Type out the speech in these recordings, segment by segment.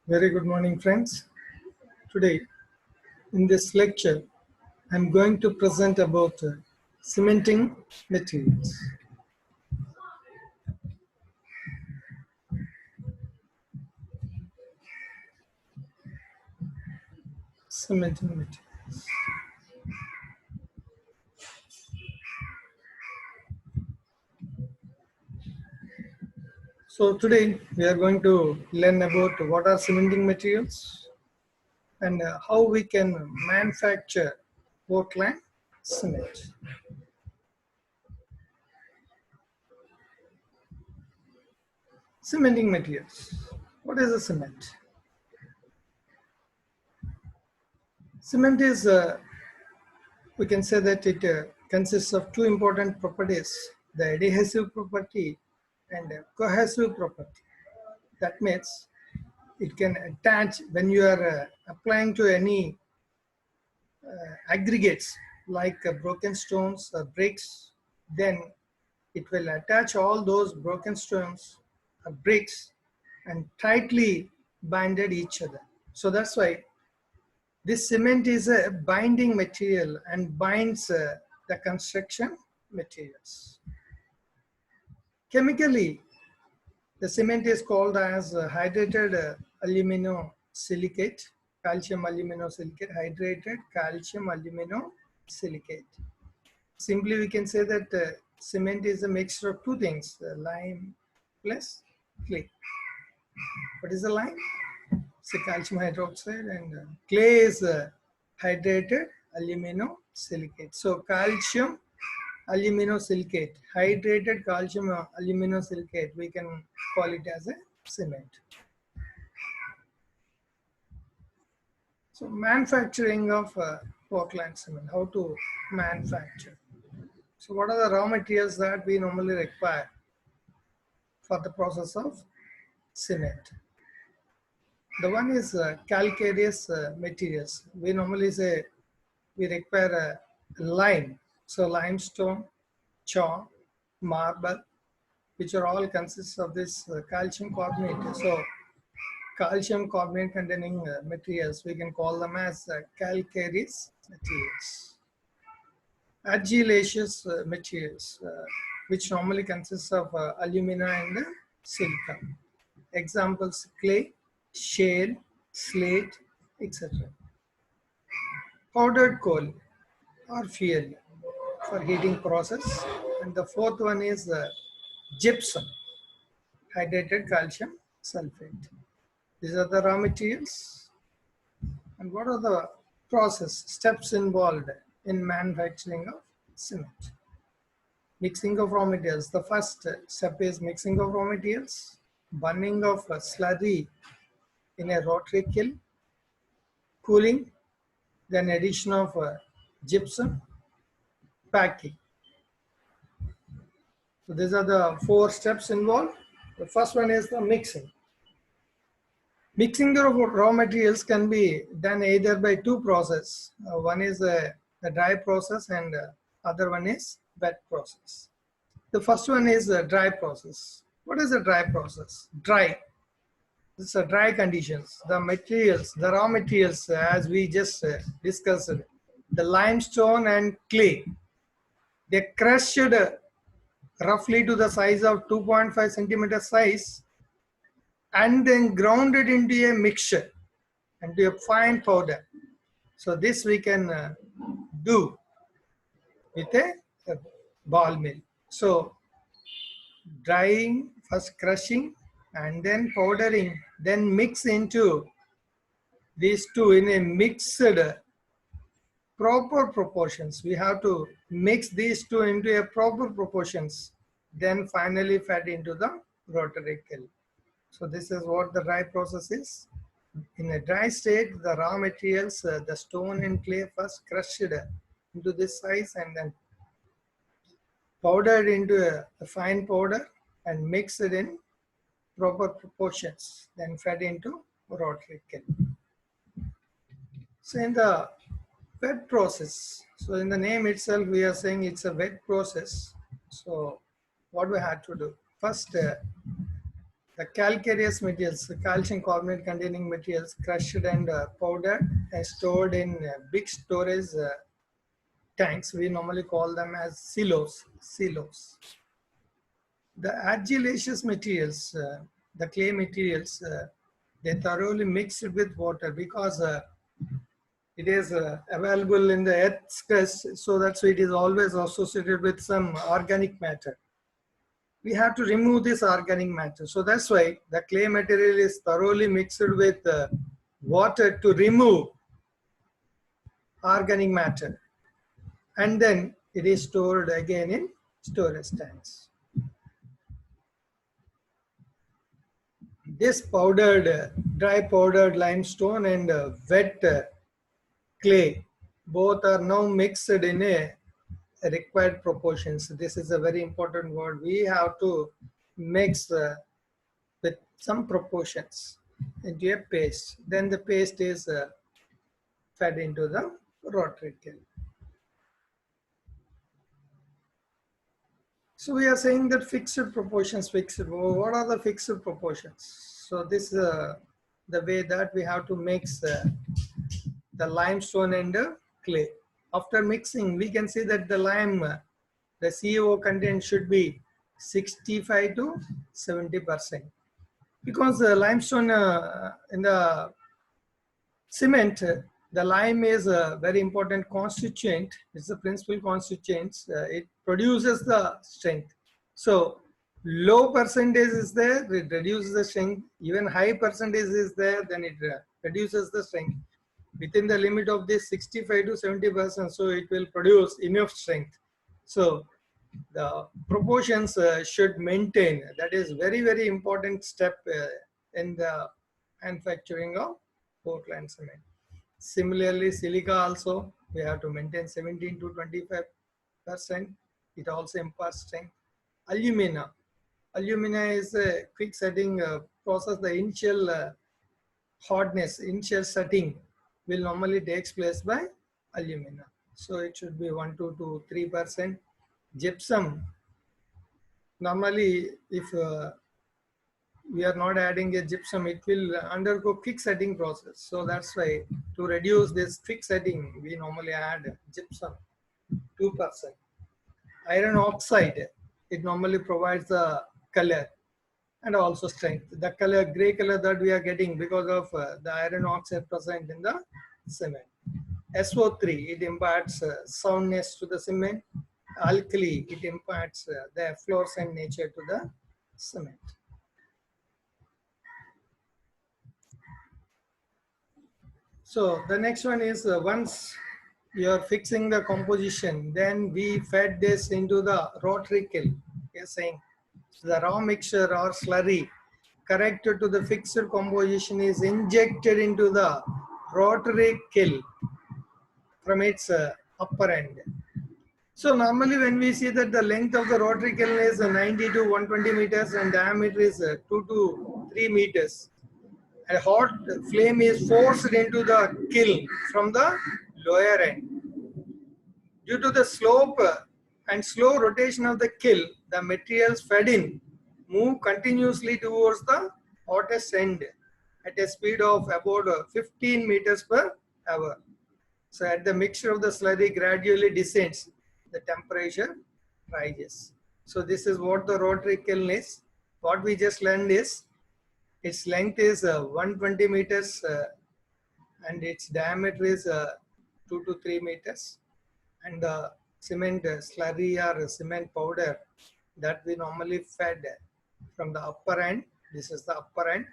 Very good morning, friends. Today, in this lecture, I'm going to present about cementing materials. Cementing materials. So today, we are going to learn about what are cementing materials and how we can manufacture Portland cement. Cementing materials. What is a cement? Cement is we can say that it consists of two important properties, the adhesive property and cohesive property. That means it can attach when you are applying to any aggregates like broken stones or bricks, then it will attach all those broken stones or bricks and tightly binded each other. So that's why this cement is a binding material and binds the construction materials. Chemically, the cement is called as hydrated aluminosilicate, calcium aluminosilicate, hydrated calcium aluminosilicate. Simply, we can say that cement is a mixture of two things, lime plus clay. What is the lime? It's a calcium hydroxide, and clay is hydrated aluminosilicate. So calcium aluminosilicate, hydrated calcium aluminosilicate, we can call it as a cement. So manufacturing of Portland cement, how to manufacture. So what are the raw materials that we normally require for the process of cement? The one is calcareous materials. We normally say we require lime. So limestone, chalk, marble, which are all consists of this calcium carbonate. So calcium carbonate containing materials, we can call them as calcareous materials. Argillaceous materials, which normally consists of alumina and silica. Examples: clay, shale, slate, etc. Powdered coal or fuel for heating process. And the fourth one is gypsum, hydrated calcium sulfate. These are the raw materials. And what are the process steps involved in manufacturing of cement? Mixing of raw materials. The first step is mixing of raw materials, burning of slurry in a rotary kiln, cooling, then addition of gypsum, packing. So these are the four steps involved. The first one is the mixing. Mixing of raw materials can be done either by two processes. One is the dry process and other one is wet process. The first one is the dry process. What is the dry process? Dry. This is a dry conditions. The materials, the raw materials, as we just discussed, the limestone and clay, they crushed roughly to the size of 2.5 centimeter size and then ground it into a mixture, into a fine powder. So this we can do with a ball mill. So drying, first crushing, and then powdering, then mix into these two in a mixed proper proportions. We have to mix these two into a proper proportions, then finally fed into the rotary kiln. So this is what the dry process is. In a dry state, the raw materials, the stone and clay first crushed into this size and then powdered into a fine powder and mixed it in proper proportions, then fed into rotary kiln. So in the wet process, so in the name itself we are saying it's a wet process. So what we had to do? First, The calcareous materials, the calcium carbonate containing materials, crushed and powdered and stored in big storage tanks. We normally call them as silos. Silos. The argillaceous materials, the clay materials, they thoroughly mixed with water because it is available in the earth's crust, so that's why it is always associated with some organic matter. We have to remove this organic matter. So that's why the clay material is thoroughly mixed with water to remove organic matter. And then it is stored again in storage tanks. This powdered, dry powdered limestone and wet clay, both are now mixed in a required proportions. This is a very important word. We have to mix with some proportions into a paste. Then the paste is fed into the rotary kiln. So we are saying that fixed proportions, what are the fixed proportions? So this is the way that we have to mix the limestone and the clay. After mixing, we can see that the lime, the CO content should be 65 to 70%. Because the limestone in the cement, the lime is a very important constituent. It's the principal constituent. It produces the strength. So low percentage is there, it reduces the strength. Even high percentage is there, then it reduces the strength. Within the limit of this 65 to 70%, so it will produce enough strength. So the proportions should maintain. That is very, very important step in the manufacturing of Portland cement. Similarly, silica also, we have to maintain 17 to 25%. It also imparts strength. Alumina. Alumina is a quick setting process. The initial hardness, initial setting will normally takes place by alumina. So it should be 1 to 3%. Gypsum. Normally, if we are not adding a gypsum, it will undergo quick setting process. So that's why to reduce this quick setting, we normally add gypsum 2%. Iron oxide, it normally provides the color and also strength. The color, gray color that we are getting because of the iron oxide present in the cement. SO3, it imparts soundness to the cement. Alkali, it imparts the fluorescent nature to the cement. So the next one is once you are fixing the composition, then we fed this into the rotary kiln. We are saying the raw mixture or slurry corrected to the fixed composition is injected into the rotary kiln from its upper end. So normally when we see that the length of the rotary kiln is 90 to 120 meters and diameter is 2 to 3 meters. A hot flame is forced into the kiln from the lower end. Due to the slope and slow rotation of the kiln, the materials fed in move continuously towards the hottest end at a speed of about 15 meters per hour. So as the mixture of the slurry gradually descends, the temperature rises. So this is what the rotary kiln is. What we just learned is its length is 120 meters and its diameter is 2 to 3 meters. And the cement slurry or cement powder that we normally fed from the upper end. This is the upper end.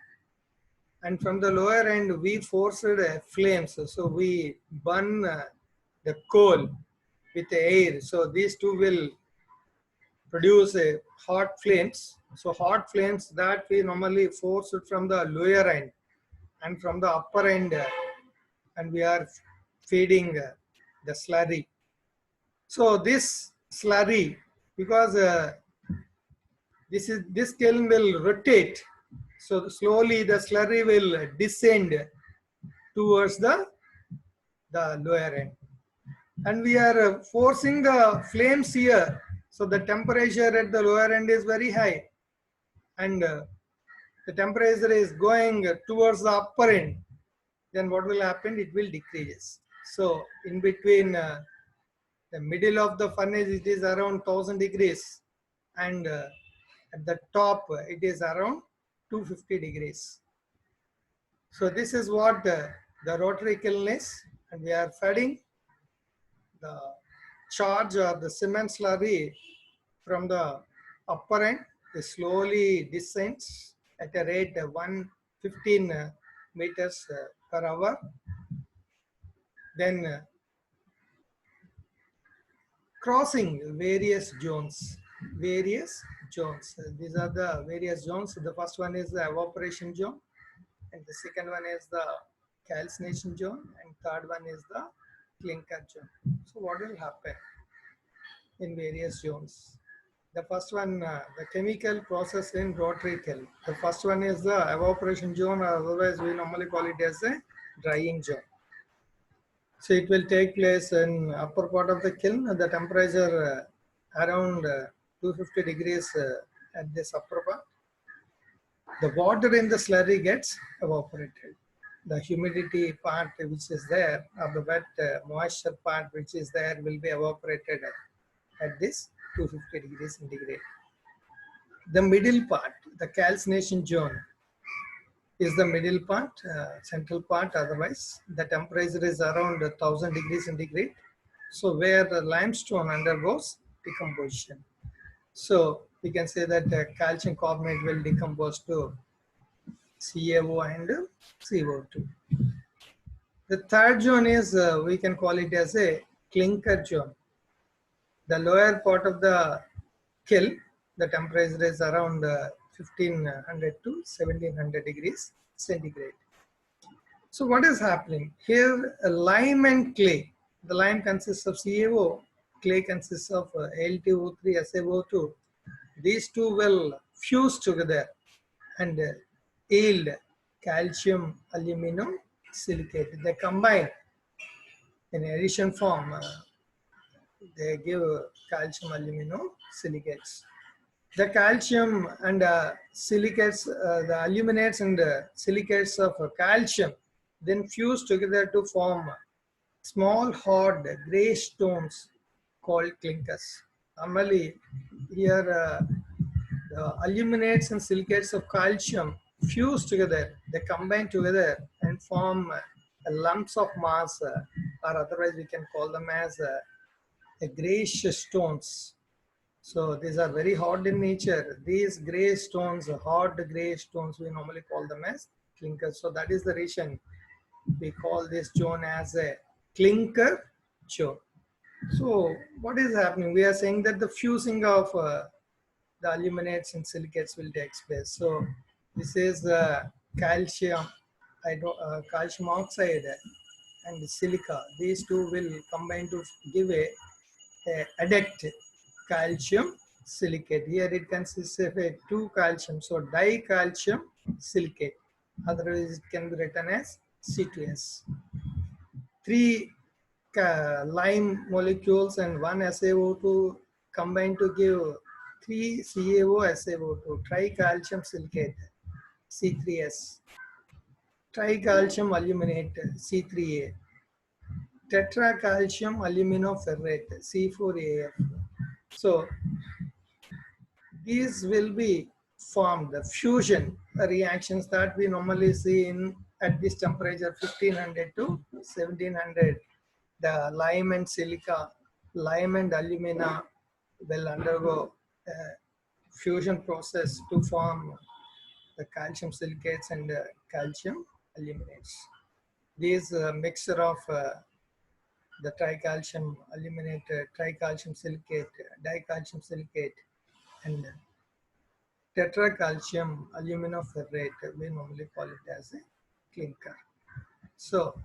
And from the lower end, we forced flames. So we burn the coal with air. So these two will produce hot flames. So hot flames that we normally force it from the lower end and from the upper end, and we are feeding the slurry. So this slurry, because this kiln will rotate, so slowly the slurry will descend towards the lower end, and we are forcing the flames here. So the temperature at the lower end is very high, and the temperature is going towards the upper end, then what will happen? It will decrease. So in between the middle of the furnace, it is around 1000 degrees, and at the top it is around 250 degrees. So this is what the rotary kiln is, and we are feeding the charge or the cement slurry from the upper end. It slowly descends at a rate of 115 meters per hour. Then crossing various zones. These are the various zones. The first one is the evaporation zone, and the second one is the calcination zone, and third one is the clinker zone. So what will happen in various zones? The first one, the chemical process in rotary kiln. The first one is the evaporation zone, or otherwise we normally call it as a drying zone. So it will take place in upper part of the kiln at the temperature around 250 degrees at this upper part. The water in the slurry gets evaporated. The humidity part which is there, or the wet moisture part which is there, will be evaporated at this 250 degrees centigrade. The middle part, the calcination zone, is the middle part, central part. Otherwise, the temperature is around 1000 degrees centigrade. So where the limestone undergoes decomposition. So we can say that calcium carbonate will decompose to CaO and CO2. The third zone is, we can call it as a clinker zone. The lower part of the kiln, the temperature is around 1500 to 1700 degrees centigrade. So what is happening? Here, lime and clay. The lime consists of CaO, clay consists of Al2O3, SaO2. These two will fuse together and yield calcium aluminum silicate. They combine in addition form. They give calcium aluminum silicates. The calcium and silicates, the aluminates and silicates of calcium then fuse together to form small hard gray stones called clinkers. Normally, here the aluminates and silicates of calcium fuse together, they combine together and form lumps of mass, or otherwise we can call them as grayish stones. So these are very hard in nature. These gray stones, hard gray stones, we normally call them as clinkers. So that is the reason we call this zone as a clinker zone. So what is happening? We are saying that the fusing of the aluminates and silicates will take place. So this is calcium, calcium oxide and silica. These two will combine to give a adduct calcium silicate. Here it consists of a 2 calcium, so dicalcium silicate. Otherwise it can be written as C2S. 3 lime molecules and 1 SaO2 combine to give 3 CaO SaO2, tricalcium silicate, C3S, tricalcium aluminate, C3A, tetracalcium aluminoferrate, C4AF. So these will be formed, the fusion reactions that we normally see in at this temperature 1500 to 1700. The lime and silica, lime and alumina will undergo a fusion process to form the calcium silicates and calcium aluminates. These mixture of the tricalcium aluminate, tricalcium silicate, dicalcium silicate, and tetracalcium aluminoferrate, we normally call it as a clinker. So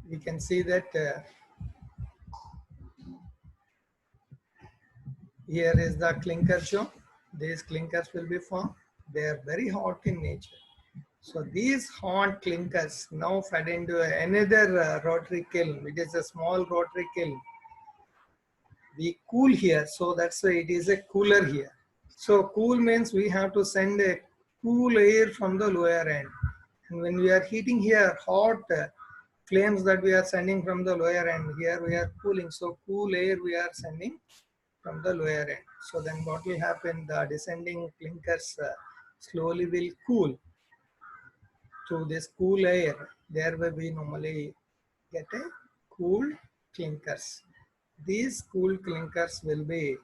we can see that here is the clinker zone. These clinkers will be formed. They are very hot in nature. So these hot clinkers now fed into another rotary kiln. It is a small rotary kiln. We cool here, so that's why it is a cooler here. So cool means we have to send a cool air from the lower end. And when we are heating here, hot flames that we are sending from the lower end, here we are cooling. So cool air we are sending from the lower end. So then what will happen? The descending clinkers slowly will cool through this cool air. There where we normally get a cool clinkers. These cool clinkers will be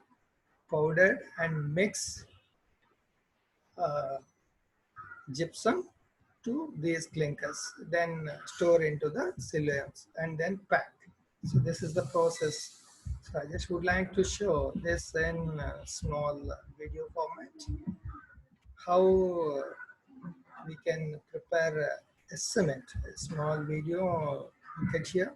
powdered and mixed uh, gypsum to these clinkers, then store into the ciliums and then pack. So this is the process. So I just would like to show this in small video format, how we can prepare a cement. A small video you can hear.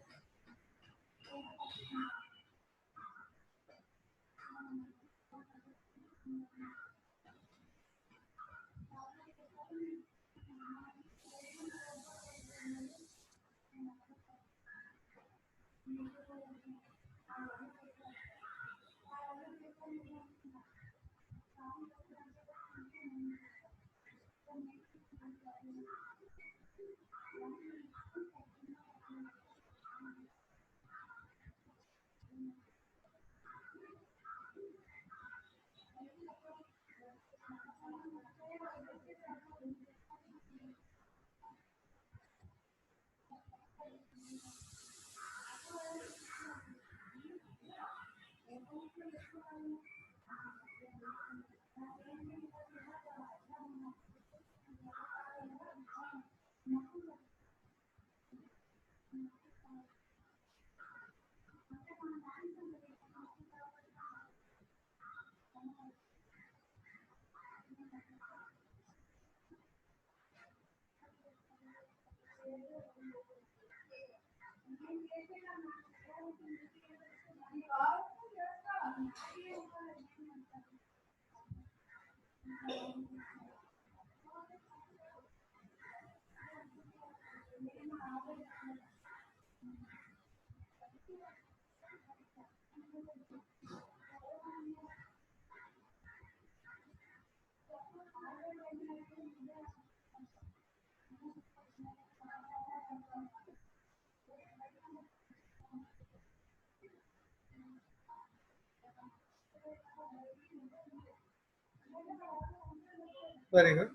Very good.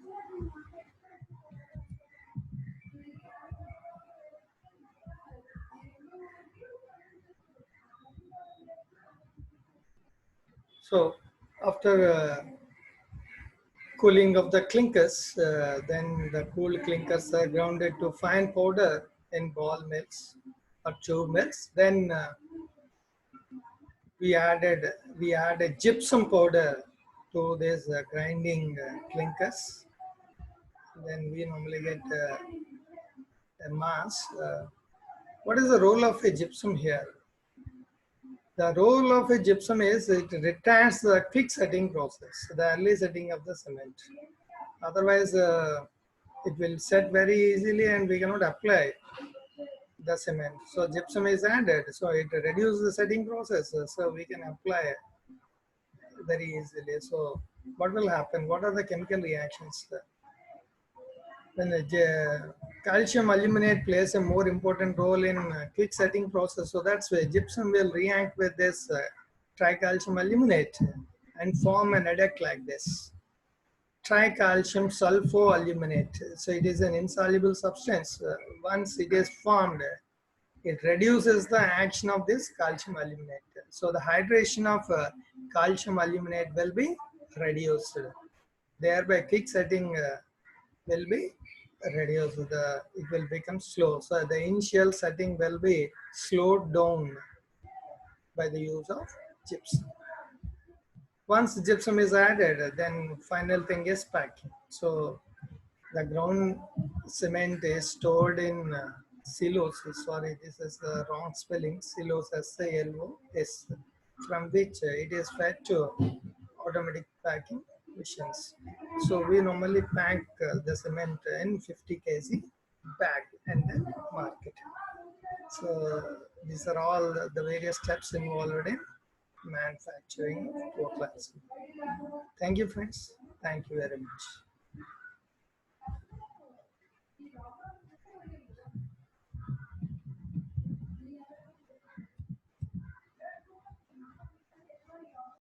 So after cooling of the clinkers, then the cool clinkers are grounded to fine powder in ball mills or tube mills. Then we added gypsum powder to this grinding clinkers. Then we normally get a mass. What is the role of a gypsum here? The role of a gypsum is it retards the quick setting process, the early setting of the cement. Otherwise, it will set very easily and we cannot apply the cement. So gypsum is added, so it reduces the setting process, so we can apply very easily. So what will happen? What are the chemical reactions? When the calcium aluminate plays a more important role in quick setting process, so that's why gypsum will react with this tricalcium aluminate and form an adduct like this. Tricalcium sulfoaluminate. So it is an insoluble substance. Once it is formed, it reduces the action of this calcium aluminate. So the hydration of calcium aluminate will be reduced. Thereby quick setting will be reduced. It will become slow. So the initial setting will be slowed down by the use of gypsum. Once gypsum is added, then final thing is packing. So the ground cement is stored in silos. Sorry, this is the wrong spelling. Silos, SILOS, from which it is fed to automatic packing machines. So we normally pack the cement in 50 kg bag and then market. So these are all the various steps involved in manufacturing of Portland cement. Thank you, friends. Thank you very much.